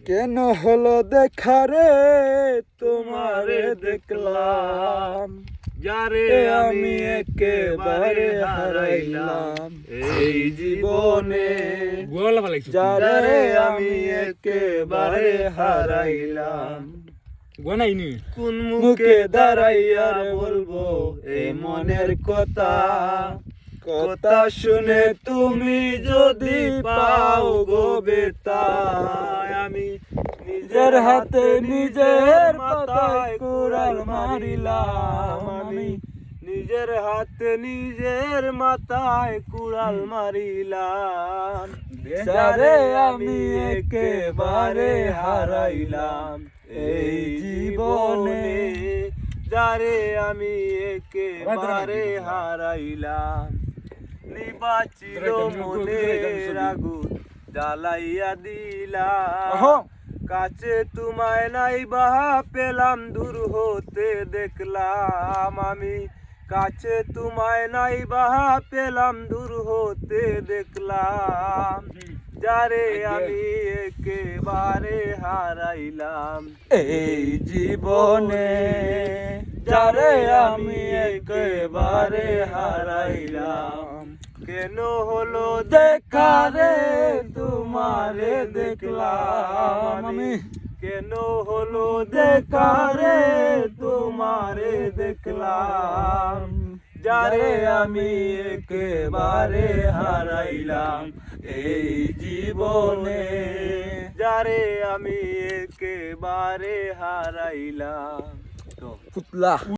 কেন হলো দেখা রে তোমারে দেখলাম, যারে আমি একেবারে হারাইলাম এই জীবনে, যারে আমি একেবারে হারাইলাম। কোন মুখে দাঁড়াইয়া বলবো এই মনের কথা, কথা শুনে তুমি যদি পাও গো বেতা। আমি নিজের হাতে নিজের মাথায় কুড়াল মারিলাম, আমি নিজের হাতে নিজের মাথায় কুড়াল মারিলাম। যারে আমি একেবারে হারাইলাম এই জীবনে, যারে আমি একেবারে হারাইলাম। নিবাচিল মনের আগুন জ্বালাইয়া দিলাম, কাছে তোমায় নাই বাহা পেলাম, দূর হতে দেখলাম। আমি কাছে তোমায় নাই বাহা পেলাম, দূর হতে দেখলাম। যারে আমি একেবারে হারাইলাম এই জীবনে, যারে আমি একেবারে হারাইলাম। কেন হলো দেখা রে তোমারে দেখলাম, আমি কেন হলো দেখা রে তোমারে দেখলাম। যারে আমি একেবারে হারাইলাম এই জীবনে, যারে আমি একেবারে হারাইলাম। পুতলা।